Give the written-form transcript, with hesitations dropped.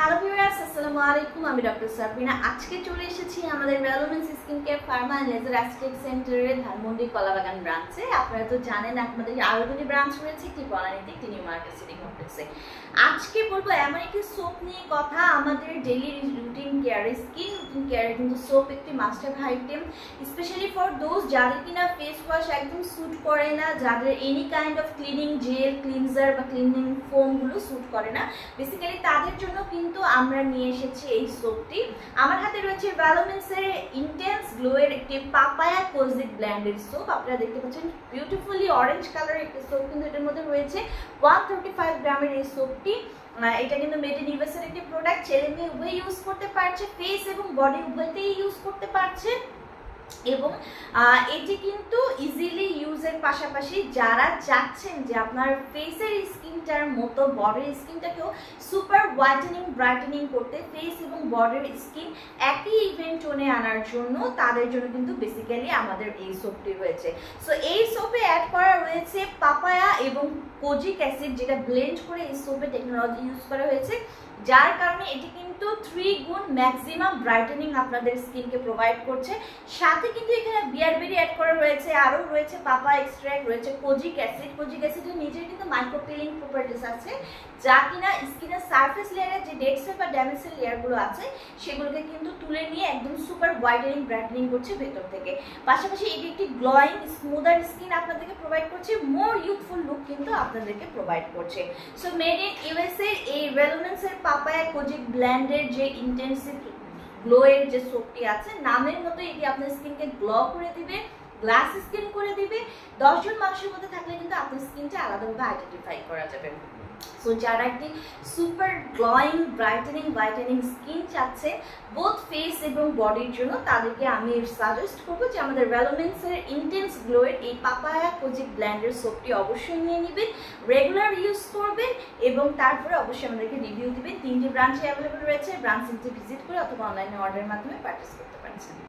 Hello viewers, আসসালামু আলাইকুম। আমি ডক্টর সাবরিনা। আজকে চলে এসেছি আমাদের রেলোমেন্স skin care pharma and laser aesthetic সেন্টারের ধানমন্ডি কলাবাগান ব্রাঞ্চে। আপনারা তো জানেন আমাদের আরো দুটি ব্রাঞ্চ রয়েছে, একটি বনানীতে, একটি নিউ মার্কেট সিটি কমপ্লেক্সে। আজকে বলবো এমন একটি সোপ নিয়ে কথা। আমাদের ডেইলি রুটিন কেয়ারে, স্কিন রুটিন কেয়ারে কিন্তু সোপ একটি must have item, specially for those যাদের কিনা ফেস ওয়াশ একদম স্যুট করে না, যাদের any kind of cleaning gel, cleanser বা ক্লিনিং ফোমগুলো স্যুট করে না, বেসিক্যালি তাদের জন্য কিন্তু আমরা নিয়ে এসেছি এই সোপটি। আমার হাতে রয়েছে ভ্যালোমেন্সের ইন্টেন্স গ্লোয়ের একটি পাপায়া কোজিক ব্ল্যান্ডেড সোপ। আপনারা দেখতে পাচ্ছেন বিউটিফুলি অরেঞ্জ কালারের একটি সোপ কিন্তু এটার মধ্যে রয়েছে। 135 গ্রামের এই সোপটি, এটা কিন্তু মেড ইন ইউএসএর একটি প্রোডাক্ট। ছেলে মেয়ে উভয় ইউজ করতে পারছে, ফেস এবং বডি উভয়তেই ইউজ করতে পারছে। এবং এটি কিন্তু ইজিলি ইউজের পাশাপাশি যারা চাচ্ছেন যে আপনার ফেসের স্কিনটার মতো বডির স্কিনটাকেও সুপার হোয়াইটেনিং ব্রাইটেনিং করতে, ফেস এবং বডির স্কিন একই ইভেন টোনে আনার জন্য, তাদের জন্য কিন্তু বেসিক্যালি আমাদের এই সোপটি রয়েছে। সো এই সোপে অ্যাড করা রয়েছে পাপায়া এবং কোজিক অ্যাসিড, যেটা ব্লেন্ড করে এই সোপে টেকনোলজি ইউজ করা হয়েছে, যার কারণে এটি কিন্তু 3 গুণ ম্যাক্সিমাম ব্রাইটেনিং আপনাদের স্কিনকে প্রোভাইড করছে। সাথে কিন্তু এখানে বিয়ারবেরি অ্যাড করা রয়েছে, আরও রয়েছে পাপা এক্সট্রাক্ট, রয়েছে কোজিক অ্যাসিড। কোজিক অ্যাসিডের নিজের কিন্তু মাইক্রোপিলিং প্রপার্টিস আছে, যা কিনা স্কিনের সারফেস লেয়ারে যে ডেড সেল বা ড্যামেজ সেল লেয়ারগুলো আছে সেগুলোকে কিন্তু তুলে নিয়ে একদম সুপার হোয়াইটেনিং ব্রাইটেনিং করছে ভেতর থেকে। পাশাপাশি এটি একটি গ্লোয়িং স্মুদার স্কিন আপনাদেরকে প্রোভাইড করছে, মোর ইউথফুল লুক কিন্তু আপনাদেরকে প্রোভাইড করছে। সো মেড ইন ইউএসএ এই ভ্যালোমেন্সের পাপায়া কোজিক ব্ল্যান্ডের যে ইন্টেন্সিভ গ্লোয়ের যে সোপটি আছে, নামের মতো এটি আপনার স্কিনকে গ্লো করে দিবে, গ্লাস স্কিন করে দিবে। 10 জন মানুষের মধ্যে থাকলে কিন্তু আপনার স্কিনটা আলাদাভাবে আইডেন্টিফাই করা যাবে। সো যারা একটি super glowing brightening whitening skin চাচ্ছে বোথ ফেস এবং বডির জন্য, তাদেরকে আমি সাজেস্ট করবো যে আমাদের ভ্যালোমেন্সের ইন্টেন্স গ্লোয়ের এই পাপায়া কোজিক ব্ল্যান্ডের সোপটি অবশ্যই নিয়ে নেবেন, রেগুলার ইউজ করবেন এবং তারপরে অবশ্যই আমাদেরকে রিভিউ দিবেন। 3টি ব্রাঞ্চে অ্যাভেলেবল রয়েছে, ব্রাঞ্চে ভিজিট করে অথবা অনলাইনে অর্ডারের মাধ্যমে পারচেস করতে পারছেন।